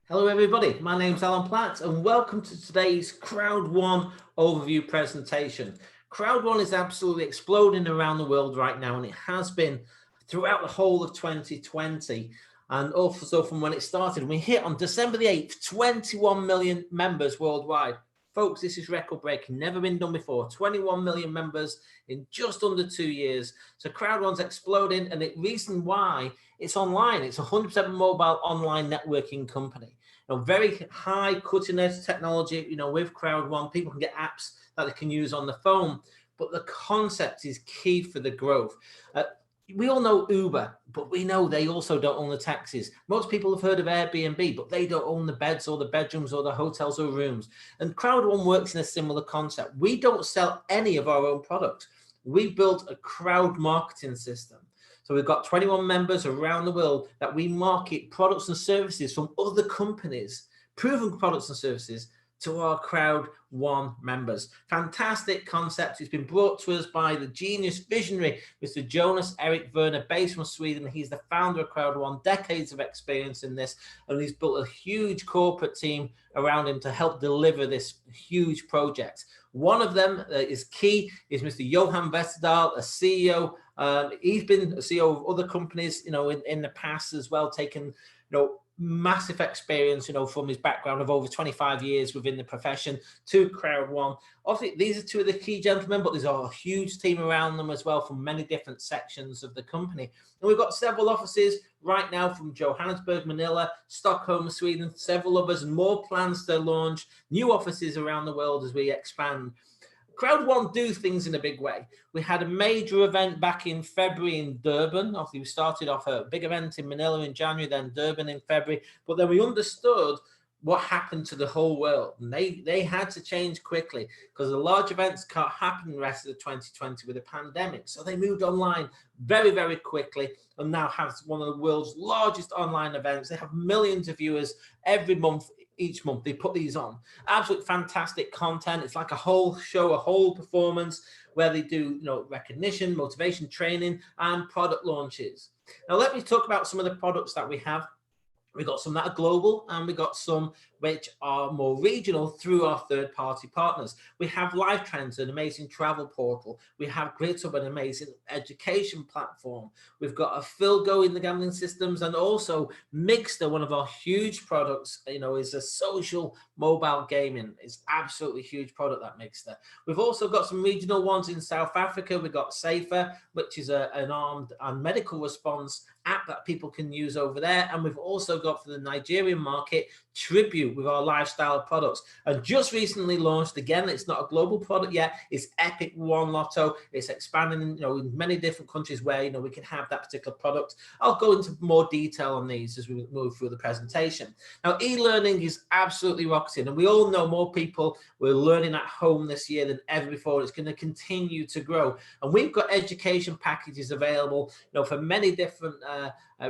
Hello everybody, my name's Alan Platt and welcome to today's Crowd1 overview presentation. Crowd1 is absolutely exploding around the world right now, and it has been throughout the whole of 2020 and also from when it started. We hit on December the 8th, 21 million members worldwide. Folks, this is record breaking, never been done before. 21 million members in just under 2 years. So Crowd1's exploding, and the reason why, it's online. It's a 100% mobile online networking company. Very high cutting edge technology, with Crowd1, people can get apps that they can use on the phone, but the concept is key for the growth. We all know Uber, but we know they also don't own the taxis. Most people have heard of Airbnb, but they don't own the beds or the bedrooms or the hotels or rooms. And Crowd1 works in a similar concept. We don't sell any of our own products. We built a crowd marketing system. So we've got 21 members around the world that we market products and services from other companies, proven products and services, to our Crowd1 members. Fantastic concept. It's been brought to us by the genius visionary, Mr. Jonas Erik Werner, based from Sweden. He's the founder of Crowd1, decades of experience in this, and he's built a huge corporate team around him to help deliver this huge project. One of them is key is Mr. Johan Westerdahl, a CEO. He's been a CEO of other companies, in the past as well, taken, massive experience, from his background of over 25 years within the profession to Crowd1. Obviously, these are two of the key gentlemen, but there's a huge team around them as well from many different sections of the company. And we've got several offices right now from Johannesburg, Manila, Stockholm, Sweden, several others, and more plans to launch new offices around the world as we expand. Crowd1 do things in a big way. We had a major event back in February in Durban. Obviously, we started off a big event in Manila in January, then Durban in February. But then we understood what happened to the whole world. And they had to change quickly because the large events can't happen the rest of the 2020 with the pandemic. So they moved online very, very quickly and now have one of the world's largest online events. They have millions of viewers every month. Each month they put these on. Absolute fantastic content. It's like a whole show, a whole performance where they do, recognition, motivation training, and product launches. Now let me talk about some of the products that we have. We've got some that are global, and we've got some which are more regional through our third-party partners. We have Live Trends, an amazing travel portal. We have GridHub, an amazing education platform. We've got a Philgo in the gambling systems, and also Mixter, one of our huge products, is a social mobile gaming. It's absolutely huge product, that Mixter. We've also got some regional ones in South Africa. We've got Safer, which is an armed and medical response app that people can use over there. And we've also got for the Nigerian market, Tribute with our lifestyle products. And just recently launched, again, it's not a global product yet, it's Epic One Lotto. It's expanding, in many different countries where, we can have that particular product. I'll go into more detail on these as we move through the presentation. Now, e-learning is absolutely rocketing, and we all know more people were learning at home this year than ever before. It's going to continue to grow. And we've got education packages available, for many different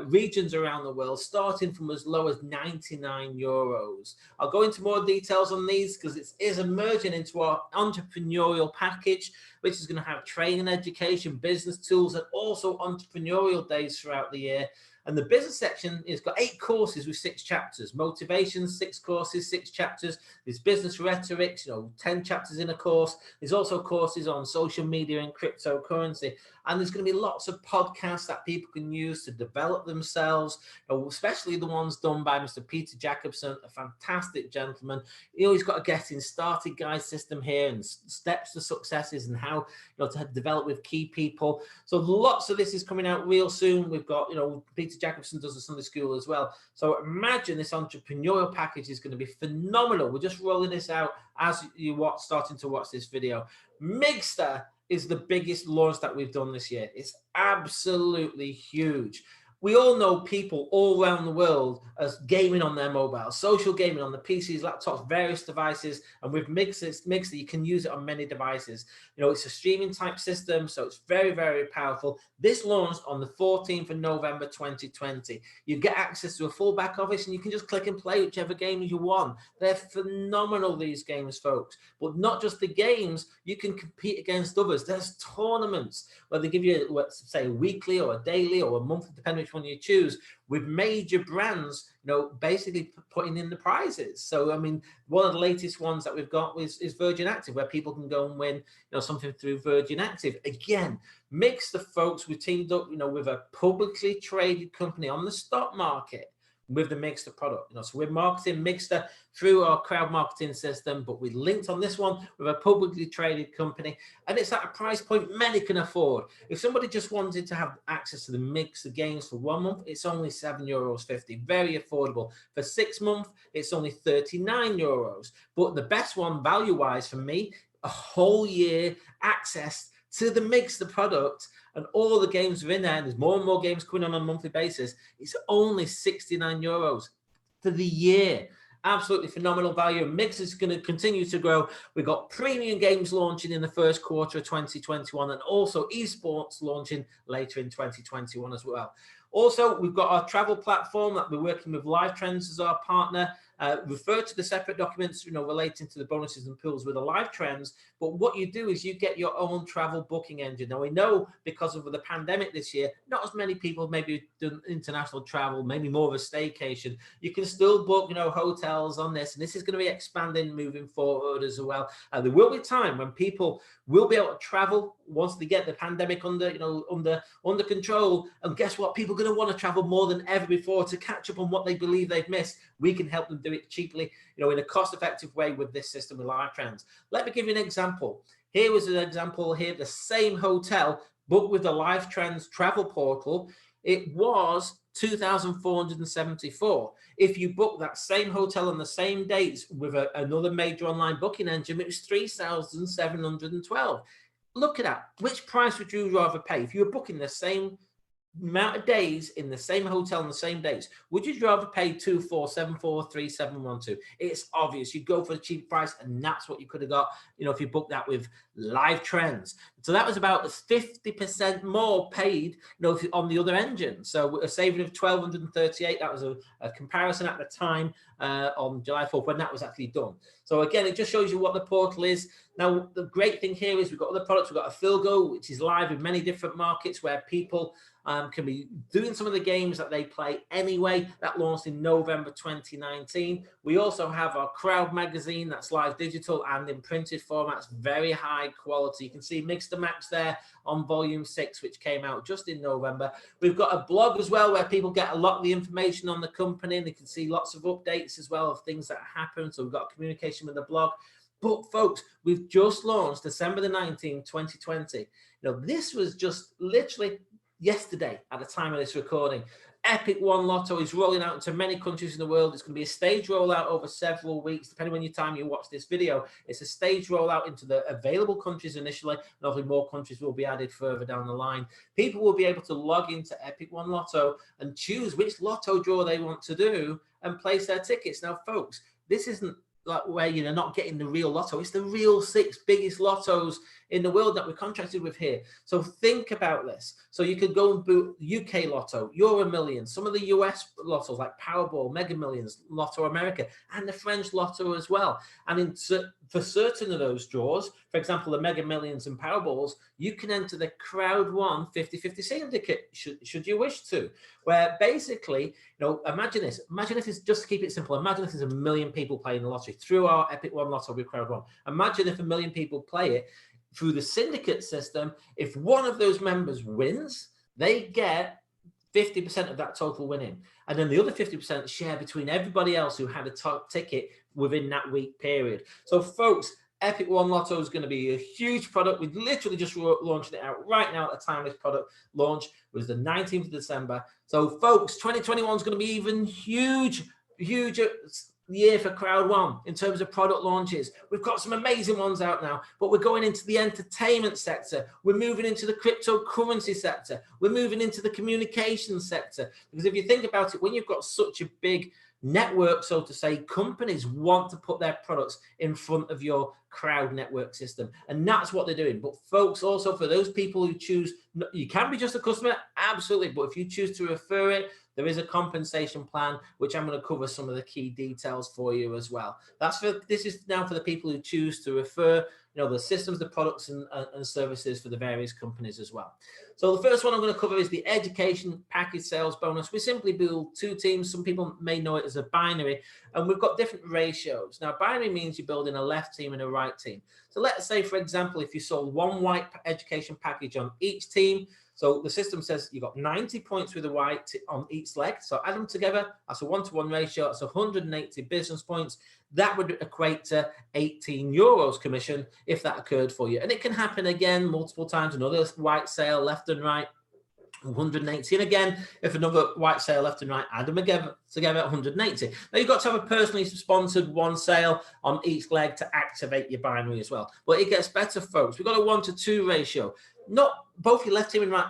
regions around the world, starting from as low as €99. I'll go into more details on these because it is emerging into our entrepreneurial package, which is going to have training, education, business tools, and also entrepreneurial days throughout the year. And the business section has got 8 courses with 6 chapters. Motivation, 6 courses, 6 chapters. There's business rhetoric, 10 chapters in a course. There's also courses on social media and cryptocurrency. And there's going to be lots of podcasts that people can use to develop themselves, especially the ones done by Mr. Peter Jacobson, a fantastic gentleman. He's got a getting started guide system here and steps to successes and how to develop with key people. So lots of this is coming out real soon. We've got, Peter Jacobson does the Sunday school as well. So imagine this entrepreneurial package is going to be phenomenal. We're just rolling this out as you starting to watch this video. Mixter is the biggest launch that we've done this year. It's absolutely huge. We all know people all around the world as gaming on their mobiles, social gaming on the PCs, laptops, various devices. And with Mixer, you can use it on many devices. It's a streaming type system, so it's very, very powerful. This launched on the 14th of November, 2020. You get access to a full back office and you can just click and play whichever games you want. They're phenomenal, these games, folks. But not just the games, you can compete against others. There's tournaments where they give you, say, a weekly or a daily or a monthly, depending which which one you choose, with major brands, basically putting in the prizes. So, I mean, one of the latest ones that we've got is Virgin Active, where people can go and win, something through Virgin Active. Again, mix the folks. We teamed up, with a publicly traded company on the stock market with the Mixter product. So we're marketing Mixter through our crowd marketing system, but we linked on this one with a publicly traded company, and it's at a price point many can afford. If somebody just wanted to have access to the Mixter games for 1 month, it's only €7.50, very affordable. For 6 months, it's only €39. But the best one value-wise for me, a whole year access to the Mixter product, and all the games are in there, and there's more and more games coming on a monthly basis. It's only €69 for the year. Absolutely phenomenal value. Mix is going to continue to grow. We've got premium games launching in the first quarter of 2021, and also esports launching later in 2021 as well. Also, we've got our travel platform that we're working with Live Trends as our partner. Refer to the separate documents, relating to the bonuses and pools with the Live Trends. But what you do is you get your own travel booking engine. Now, we know because of the pandemic this year, not as many people maybe done international travel, maybe more of a staycation. You can still book, hotels on this, and this is going to be expanding moving forward as well. There will be time when people will be able to travel once they get the pandemic under control. And guess what? People are going to want to travel more than ever before to catch up on what they believe they've missed. We can help them do it cheaply, in a cost-effective way with this system with Live Trends. Let me give you an example. Here was an example here, the same hotel booked with the Live Trends travel portal. It was 2,474. If you book that same hotel on the same dates with another major online booking engine, it was 3,712. Look at that. Which price would you rather pay? If you were booking the same amount of days in the same hotel on the same days, would you rather pay 2,474, 3,712? It's obvious. You go for the cheap price, and that's what you could have got, if you booked that with Live Trends. So that was about 50% more paid, on the other engine. So a saving of 1,238. That was a comparison at the time on July 4th when that was actually done. So again, it just shows you what the portal is. Now, the great thing here is we've got other products. We've got a Philgo, which is live in many different markets where people can be doing some of the games that they play anyway. That launched in November 2019. We also have our Crowd magazine that's live digital and in printed formats, very high quality. You can see Mix to Max there on volume 6, which came out just in November. We've got a blog as well where people get a lot of the information on the company, and they can see lots of updates as well of things that happen. So we've got communication with the blog. But folks, we've just launched December the 19th, 2020. This was just literally yesterday at the time of this recording. Epic One Lotto is rolling out into many countries in the world. It's going to be a stage rollout over several weeks, depending on your time you watch this video. It's a stage rollout into the available countries initially, and hopefully more countries will be added further down the line. People will be able to log into Epic One Lotto and choose which lotto draw they want to do and place their tickets. Now, folks, this isn't like where you're not getting the real lotto. It's the real 6 biggest lottos in the world that we're contracted with here. So think about this. So you could go and boot UK Lotto, Euro Millions, some of the US lottos like Powerball, Mega Millions, Lotto America, and the French Lotto as well. And for certain of those draws, for example, the Mega Millions and Powerballs, you can enter the Crowd1 50/50 syndicate, should you wish to, where basically, imagine this. Imagine if it's, just to keep it simple, imagine if there's 1 million people playing the lottery through our Epic One Lotto with Crowd1. Imagine if 1 million people play it through the syndicate system. If one of those members wins, they get 50% of that total winning. And then the other 50% share between everybody else who had a top ticket within that week period. So folks, Epic One Lotto is going to be a huge product. We're literally just launching it out right now at the time this product launch was the 19th of December. So folks, 2021 is going to be even huge year for Crowd1 in terms of product launches. We've got some amazing ones out now, but we're going into the entertainment sector. We're moving into the cryptocurrency sector. We're moving into the communications sector. Because if you think about it, when you've got such a big network, so to say, companies want to put their products in front of your crowd network system, and that's what they're doing. But folks, also for those people who choose, you can be just a customer, absolutely, but if you choose to refer it there is a compensation plan, which I'm going to cover some of the key details for you as well. This is now for the people who choose to refer, the systems, the products and services for the various companies as well. So the first one I'm going to cover is the education package sales bonus. We simply build 2 teams. Some people may know it as a binary, and we've got different ratios. Now, binary means you're building a left team and a right team. So let's say, for example, if you sold 1 white education package on each team, so the system says you got 90 points with a white on each leg. So add them together. That's a 1-to-1 ratio. That's 180 business points. That would equate to €18 commission if that occurred for you. And it can happen again multiple times. Another white sale left and right, 180. And again, if another white sale left and right, add them together 180. Now you've got to have a personally sponsored 1 sale on each leg to activate your binary as well. But it gets better, folks. We've got a 1-to-2 ratio. Not both your left team and right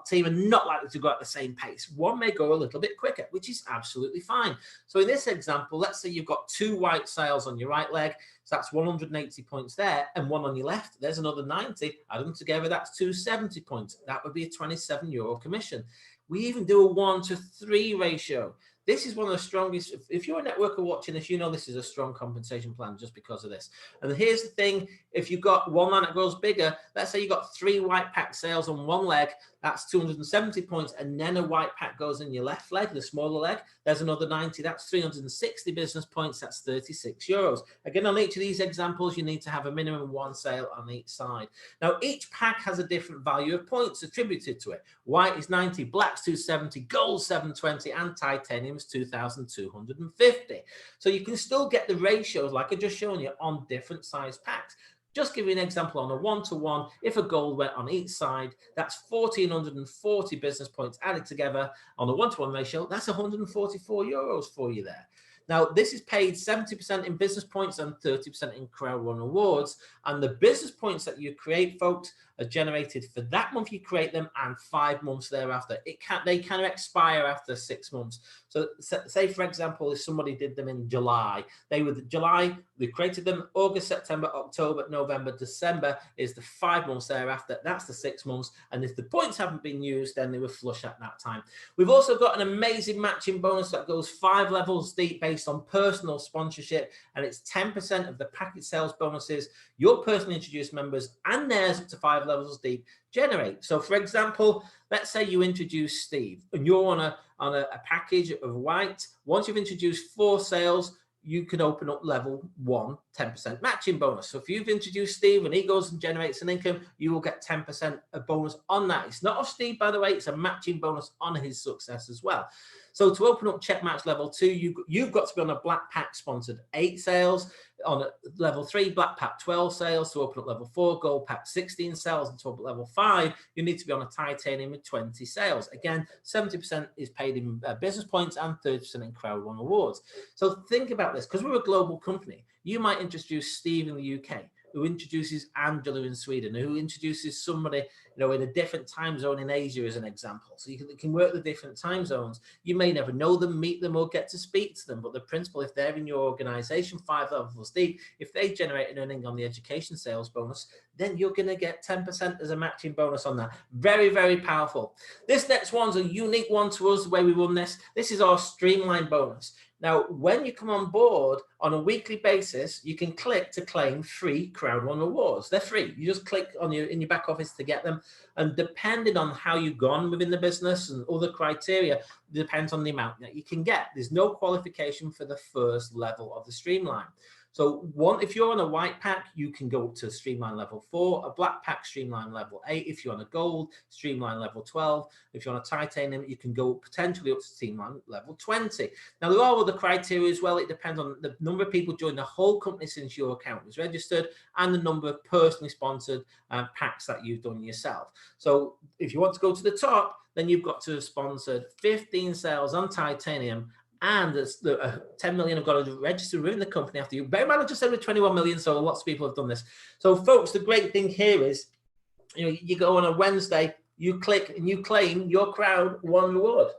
team are not likely to go at the same pace. One may go a little bit quicker, which is absolutely fine. So in this example, let's say you've got 2 white sales on your right leg. So that's 180 points there, and 1 on your left. There's another 90. Add them together, that's 270 points. That would be a €27 commission. We even do a 1-to-3 ratio. This is one of the strongest. If you're a networker watching this, you know this is a strong compensation plan just because of this. And here's the thing, if you've got one line that grows bigger, let's say you got 3 white pack sales on 1 leg, that's 270 points, and then a white pack goes in your left leg, the smaller leg, there's another 90, that's 360 business points, that's €36. Again, on each of these examples, you need to have a minimum 1 sale on each side. Now, each pack has a different value of points attributed to it. White is 90, black's 270, gold 720, and titanium is 2,250. So you can still get the ratios, like I just shown you, on different size packs. Just give you an example on a 1-to-1, if a gold went on each side, that's 1,440 business points added together on a 1-to-1 ratio. That's €144 for you there. Now, this is paid 70% in business points and 30% in Crowd1 rewards. And the business points that you create, folks, are generated for that month you create them and 5 months thereafter. They can expire after 6 months. So say, for example, if somebody did them in July, they created them August, September, October, November, December is the 5 months thereafter. That's the 6 months. And if the points haven't been used, then they were flush at that time. We've also got an amazing matching bonus that goes 5 levels deep based on personal sponsorship, and it's 10% of the package sales bonuses your personally introduced members and theirs up to 5 levels deep generate. So for example, let's say you introduce Steve and you're on a package of white. Once you've introduced 4 sales, you can open up level 1, 10% matching bonus. So if you've introduced Steve and he goes and generates an income, you will get 10% a bonus on that. It's not off Steve, by the way, it's a matching bonus on his success as well. So to open up check match level 2, you've got to be on a black pack sponsored 8 sales. On a level 3, black pack 12 sales. To open up level 4, gold pack 16 sales. And to open up level 5, you need to be on a titanium with 20 sales. Again, 70% is paid in business points and 30% in Crowd1 rewards. So think about this, because we're a global company. You might introduce Steve in the UK, who introduces Angela in Sweden, who introduces somebody, in a different time zone in Asia, as an example. So you can work the different time zones. You may never know them, meet them, or get to speak to them. But the principle, if they're in your organization 5 levels deep, if they generate an earning on the education sales bonus, then you're going to get 10% as a matching bonus on that. Very, very powerful. This next one's a unique one to us, the way we run this. This is our streamline bonus. Now, when you come on board on a weekly basis, you can click to claim free Crowd1 rewards. They're free. You just click in your back office to get them. And depending on how you've gone within the business and other criteria, depends on the amount that you can get. There's no qualification for the first level of the streamline. So if you're on a white pack, you can go up to streamline level 4, a black pack streamline level 8. If you're on a gold, streamline level 12. If you're on a titanium, you can go potentially up to streamline level 20. Now, there are other criteria as well. It depends on the number of people join the whole company since your account was registered and the number of personally sponsored packs that you've done yourself. So if you want to go to the top, then you've got to have sponsored 15 sales on titanium, and 10 million have got to register within the company after you. Bear in mind, I just said with 21 million, so lots of people have done this. So folks, the great thing here is, you go on a Wednesday, you click and you claim your Crowd1 reward.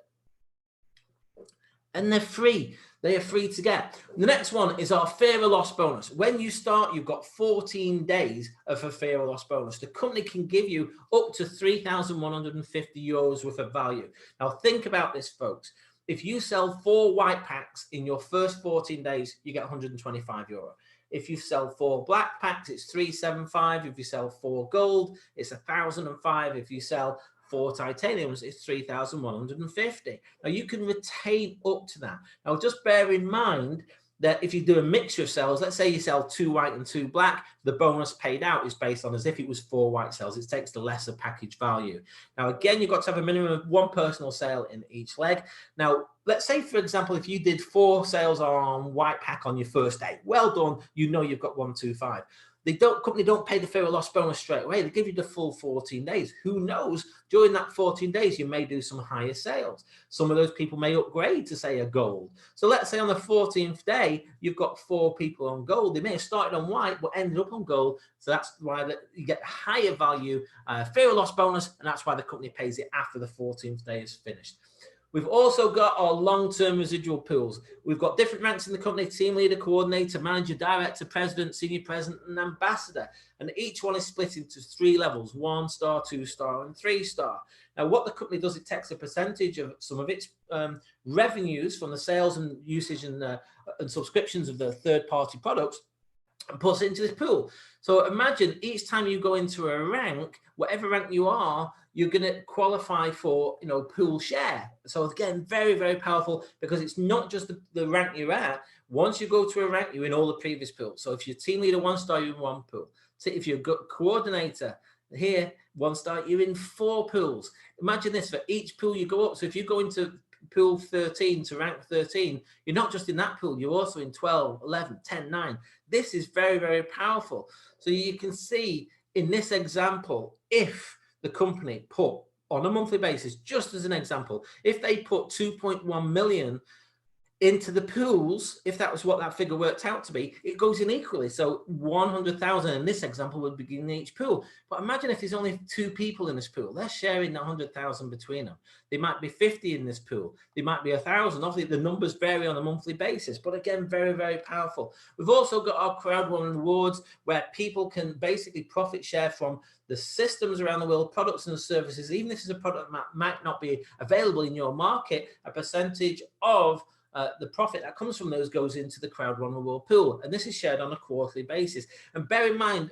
And they're free. They are free to get. The next one is our fear of loss bonus. When you start, you've got 14 days of a fear of loss bonus. The company can give you up to €3,150 worth of value. Now think about this, folks. if you sell 4 white packs in your first 14 days, you get €125. If you sell 4 black packs, it's 375. If you sell 4 gold, it's 1,005. If you sell 4 titaniums, it's 3,150. Now you can retain up to that. Now just bear in mind that if you do a mixture of sales, let's say you sell 2 white and 2 black, the bonus paid out is based on as if it was 4 white sales. It takes the lesser package value. Now, again, you've got to have a minimum of 1 personal sale in each leg. Now, let's say, for example, if you did 4 sales on white pack on your first day, well done, you know you've got 125. Company don't pay the fear of loss bonus straight away. They give you the full 14 days. Who knows? During that 14 days, you may do some higher sales. Some of those people may upgrade to, say, a gold. So let's say on the 14th day, you've got 4 people on gold. They may have started on white, but ended up on gold. So that's why you get higher value fear of loss bonus, and that's why the company pays it after the 14th day is finished. We've also got our long-term residual pools. We've got different ranks in the company: team leader, coordinator, manager, director, president, senior president, and ambassador. And each one is split into 3 levels: 1-star, 2-star, and 3-star. Now, what the company does, it takes a percentage of some of its revenues from the sales and usage and subscriptions of the third-party products and puts it into this pool. So imagine each time you go into a rank, whatever rank you are, you're going to qualify for, pool share. So again, very, very powerful, because it's not just the rank you're at. Once you go to a rank, you're in all the previous pools. So if you're team leader 1-star, you're in 1 pool. So if you're coordinator here, 1-star, you're in 4 pools. Imagine this: for each pool you go up. So if you go into pool 13 to rank 13, you're not just in that pool, you're also in 12, 11, 10, 9. This is very, very powerful. So you can see in this example, if the company put on a monthly basis, just as an example, if they put 2.1 million into the pools, if that was what that figure worked out to be, it goes in equally. So 100,000 in this example would begin in each pool. But imagine if there's only 2 people in this pool, they're sharing 100,000 between them. They might be 50 in this pool. They might be 1,000. Obviously, the numbers vary on a monthly basis, but again, very, very powerful. We've also got our Crowd1 rewards, where people can basically profit share from the systems around the world, products and services. Even if it's a product that might not be available in your market, a percentage of the profit that comes from those goes into the Crowd1 reward pool, and this is shared on a quarterly basis. And bear in mind,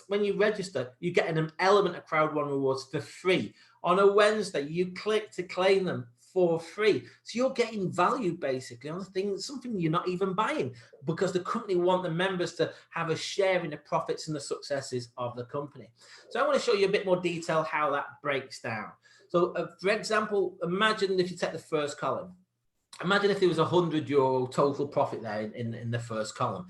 when you register, you get an element of Crowd1 rewards for free. On a Wednesday, you click to claim them for free. So you're getting value basically on the thing, something you're not even buying, because the company want the members to have a share in the profits and the successes of the company. So I want to show you a bit more detail how that breaks down. So for example, imagine if you take the first column. Imagine if there was €100 total profit there in the first column.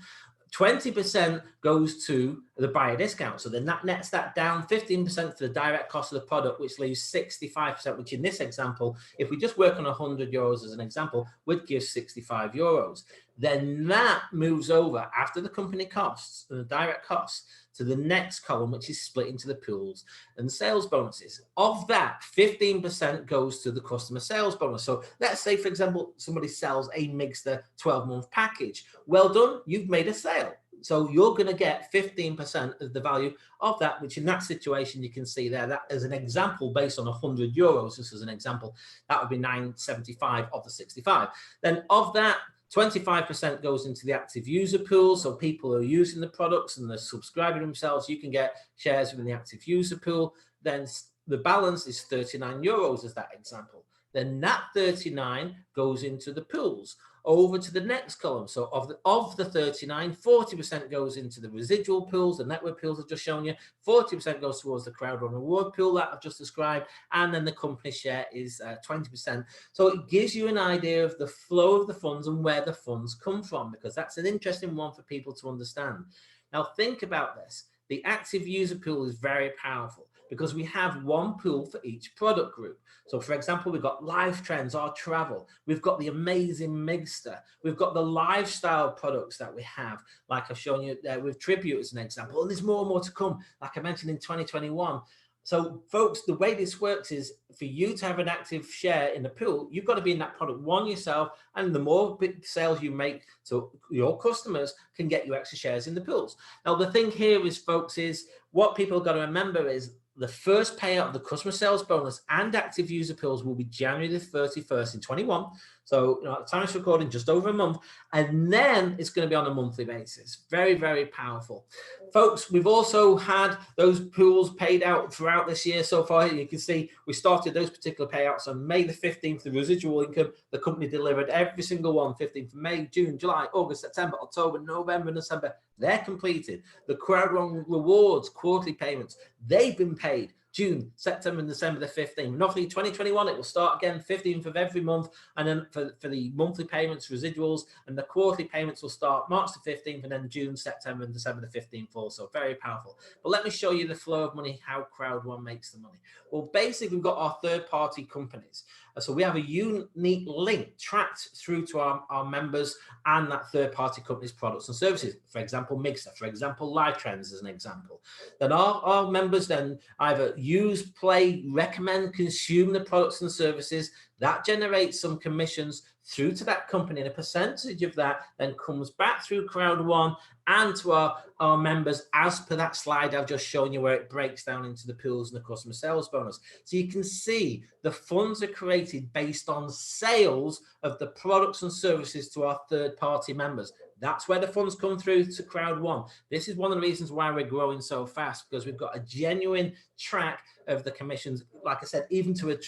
20% goes to the buyer discount. So then that nets that down. 15% for the direct cost of the product, which leaves 65%, which in this example, if we just work on €100 as an example, would give €65. Then that moves over after the company costs and the direct costs to the next column, which is split into the pools and sales bonuses. Of that, 15% goes to the customer sales bonus. So let's say, for example, somebody sells a Migster 12-month package. Well done, you've made a sale. So you're going to get 15% of the value of that, which in that situation, you can see there, that as an example, based on €100, just as an example, that would be 975 of the 65. Then of that, 25% goes into the active user pool. So people who are using the products and they're subscribing themselves, you can get shares within the active user pool. Then the balance is €39 as that example. Then that 39 goes into the pools. Over to the next column. So of the 39, 40% goes into the residual pools, the network pools I've just shown you. 40% goes towards the Crowd1 reward pool that I've just described. And then the company share is 20%. So it gives you an idea of the flow of the funds and where the funds come from, because that's an interesting one for people to understand. Now think about this. The active user pool is very powerful, because we have 1 pool for each product group. So for example, we've got life trends or travel. We've got the amazing Migster. We've got the lifestyle products that we have, like I've shown you there with Tribute as an example. And there's more and more to come, like I mentioned in 2021. So folks, the way this works is for you to have an active share in the pool, you've got to be in that product one yourself, and the more big sales you make, so your customers can get you extra shares in the pools. Now, the thing here is, folks, is what people have got to remember is the first payout of the customer sales bonus and active user pools will be January the 31st in 21. So at the time it's recording, just over a month, and then it's going to be on a monthly basis. Very, very powerful. Folks, we've also had those pools paid out throughout this year so far. You can see we started those particular payouts on May the 15th, the residual income. The company delivered every single one, 15th of May, June, July, August, September, October, November, and December. They're completed. The Crowd1 rewards, quarterly payments, they've been paid. June, September, and December the 15th. And obviously 2021, it will start again 15th of every month. And then for the monthly payments, residuals, and the quarterly payments will start March the 15th and then June, September, and December the 15th also. Very powerful. But let me show you the flow of money, how Crowd1 makes the money. Well, basically, we've got our third-party companies. So we have a unique link tracked through to our members and that third-party company's products and services. For example, Mixer, for example, Live Trends as an example. Then our members then either use, play, recommend, consume the products and services. That generates some commissions through to that company, and a percentage of that then comes back through Crowd1 and to our members as per that slide I've just shown you, where it breaks down into the pools and the customer sales bonus. So you can see the funds are created based on sales of the products and services to our third-party members. That's where the funds come through to Crowd1. This is one of the reasons why we're growing so fast, because we've got a genuine track of the commissions, like I said, even to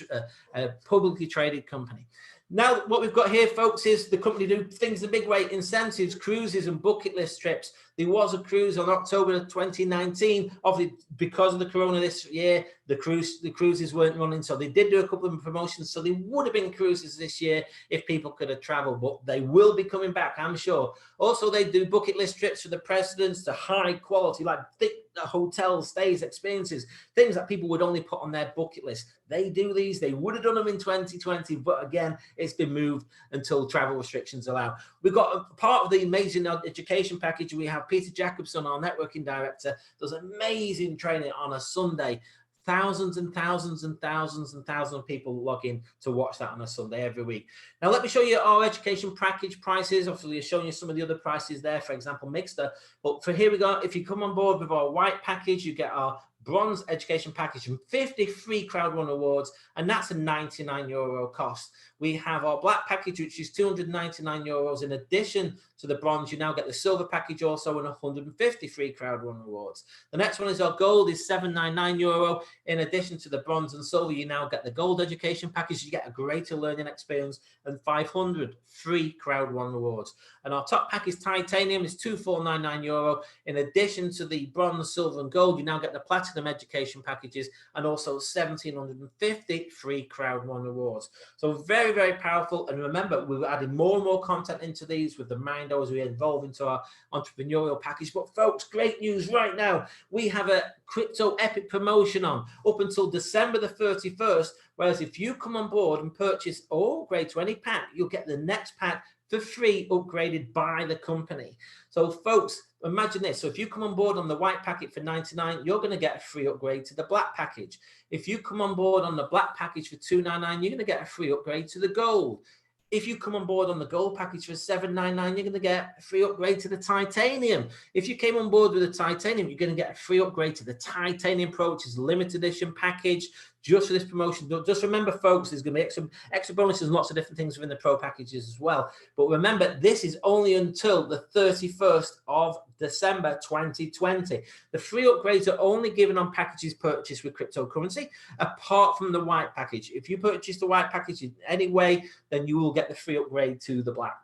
a publicly traded company. Now, what we've got here, folks, is the company do things the big way: incentives, cruises, and bucket list trips. There was a cruise on October 2019. Obviously, because of the corona this year, the cruises weren't running, so they did do a couple of promotions. So there would have been cruises this year if people could have traveled, but they will be coming back, I'm sure. Also, they do bucket list trips for the presidents to high quality, like thick hotel stays, experiences, things that people would only put on their bucket list. They do these. They would have done them in 2020, but again, it's been moved until travel restrictions allow. We've got a part of the amazing education package. We have Peter Jacobson, our networking director, does amazing training on a Sunday. Thousands and thousands and thousands and thousands of people log in to watch that on a Sunday every week. Now, let me show you our education package prices. Obviously, I've shown you some of the other prices there, for example, Mixer. But for here we go. If you come on board with our white package, you get our bronze education package and 50 free Crowd1 awards, and that's a €99 cost. We have our black package, which is €299. In addition to the bronze, you now get the silver package also and 150 free Crowd1 awards. The next one is our gold, is €799. In addition to the bronze and silver, you now get the gold education package. You get a greater learning experience and 500 free Crowd1 awards. And our top package, titanium, is €2,499. In addition to the bronze, silver, and gold, you now get the platinum education packages and also 1,750 free Crowd1 awards. So very, very powerful. And remember, we're adding more and more content into these with the mind as we evolve into our entrepreneurial package. But folks, great news right now. We have a crypto epic promotion on up until December the 31st. Whereas if you come on board and purchase or upgrade to any pack, you'll get the next pack for free, upgraded by the company. So folks, imagine this. So if you come on board on the white packet for $99, you're going to get a free upgrade to the black package. If you come on board on the black package for $299, you're going to get a free upgrade to the gold. If you come on board on the gold package for $799, you're going to get a free upgrade to the titanium. If you came on board with the titanium, you're going to get a free upgrade to the titanium pro, which is limited edition package, just for this promotion. Just remember, folks, there's going to be extra bonuses and lots of different things within the pro packages as well. But remember, this is only until the 31st of December 2020. The free upgrades are only given on packages purchased with cryptocurrency, apart from the white package. If you purchase the white package in any way, then you will get the free upgrade to the black.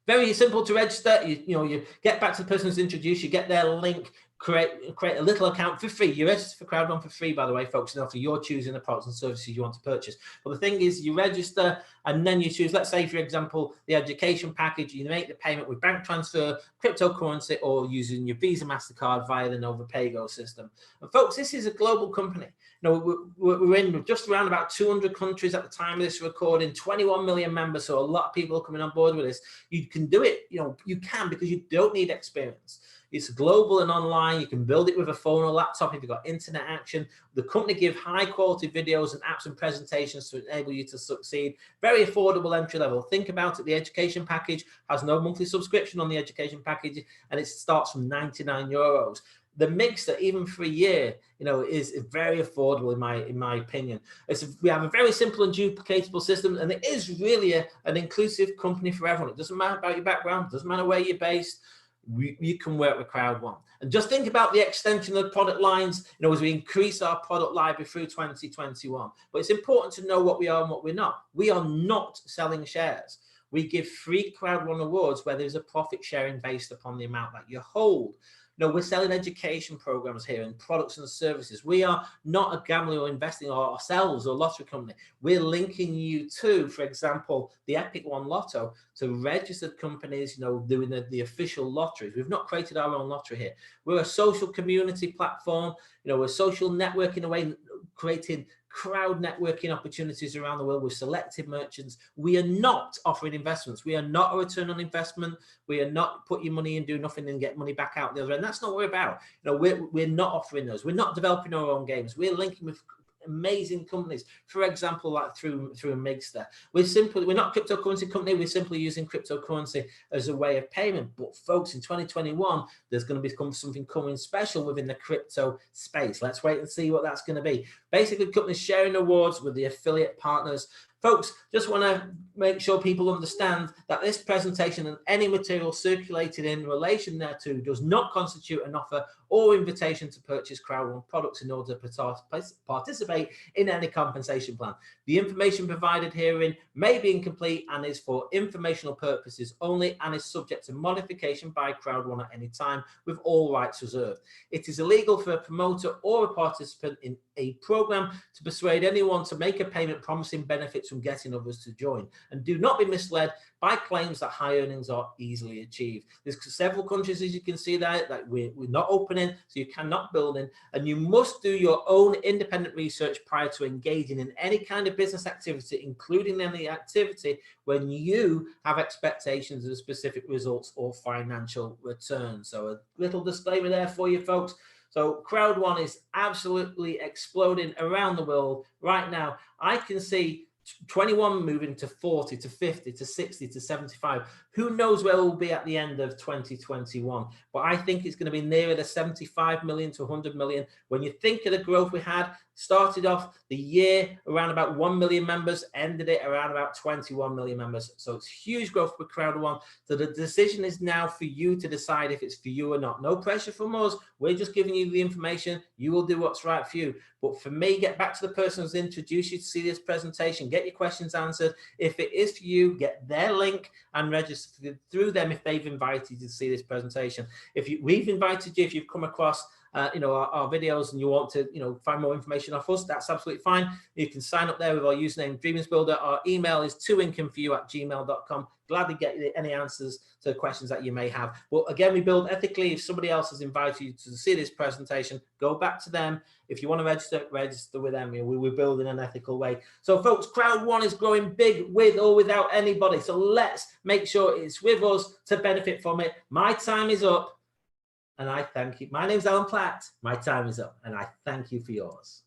Very simple to register. You get back to the person who's introduced, you get their link, create a little account for free. You register for Crowd1 for free, by the way, folks, and after you're choosing the products and services you want to purchase. But the thing is, you register and then you choose, let's say, for example, the education package. You make the payment with bank transfer, cryptocurrency, or using your Visa, MasterCard via the NUOVA PayGo system. And folks, this is a global company. We're in just around about 200 countries at the time of this recording, 21 million members, so a lot of people are coming on board with this. You can do it, you can, because you don't need experience. It's global and online. You can build it with a phone or laptop if you've got internet action. The company give high quality videos and apps and presentations to enable you to succeed. Very affordable entry level. Think about it. The education package has no monthly subscription on the education package, and it starts from €99. the mixer, even for a year, is very affordable in my opinion. We have a very simple and duplicatable system, and it is really an inclusive company for everyone. It doesn't matter about your background, it doesn't matter where you're based. You can work with Crowd1. And just think about the extension of product lines, as we increase our product library through 2021. But it's important to know what we are and what we're not. We are not selling shares. We give free Crowd1 awards where there's a profit sharing based upon the amount that you hold. No, we're selling education programs here and products and services. We are not a gambling or investing ourselves or lottery company. We're linking you to, for example, the Epic One Lotto, to registered companies, doing the official lotteries. We've not created our own lottery here. We're a social community platform. We're social networking away, creating crowd networking opportunities around the world with selected merchants. We are not offering investments. We are not a return on investment. We are not put your money in, do nothing and get money back out the other end. That's not what we're about. We're not offering those. We're not developing our own games. We're linking with amazing companies, for example, like through a Mixter. We're not a cryptocurrency company. We're simply using cryptocurrency as a way of payment. But folks, in 2021, there's going to be something coming special within the crypto space. Let's wait and see what that's going to be. Basically, companies sharing awards with the affiliate partners. Folks, just want to make sure people understand that this presentation and any material circulated in relation thereto does not constitute an offer or invitation to purchase Crowd1 products in order to participate in any compensation plan. The information provided herein may be incomplete and is for informational purposes only and is subject to modification by Crowd1 at any time with all rights reserved. It is illegal for a promoter or a participant in a program to persuade anyone to make a payment promising benefits from getting others to join, and do not be misled by claims that high earnings are easily achieved. There's several countries, as you can see there, that we're not opening, so you cannot build in, and you must do your own independent research prior to engaging in any kind of business activity, including any activity when you have expectations of specific results or financial returns. So a little disclaimer there for you folks. So Crowd1 is absolutely exploding around the world right now. I can see 21 moving to 40 to 50 to 60 to 75. Who knows where we'll be at the end of 2021? But I think it's going to be nearer the 75 million to 100 million. When you think of the growth we had, started off the year around about 1 million members, ended it around about 21 million members. So it's huge growth with Crowd1. So the decision is now for you to decide if it's for you or not. No pressure from us. We're just giving you the information. You will do what's right for you. But for me, get back to the person who's introduced you to see this presentation. Get your questions answered. If it is for you, get their link and register through them if they've invited you to see this presentation. We've invited you, if you've come across our videos and you want to find more information off us, that's absolutely fine. You can sign up there with our username DreamersBuilder. Our email is toincomeforyou@gmail.com. Gladly get you any answers to questions that you may have. But again, we build ethically. If somebody else has invited you to see this presentation, go back to them. If you want to register with them. We're building an ethical way. So folks, Crowd1 is growing big with or without anybody. So let's make sure it's with us to benefit from it. My time is up. And I thank you. My name's Alan Platt. My time is up, and I thank you for yours.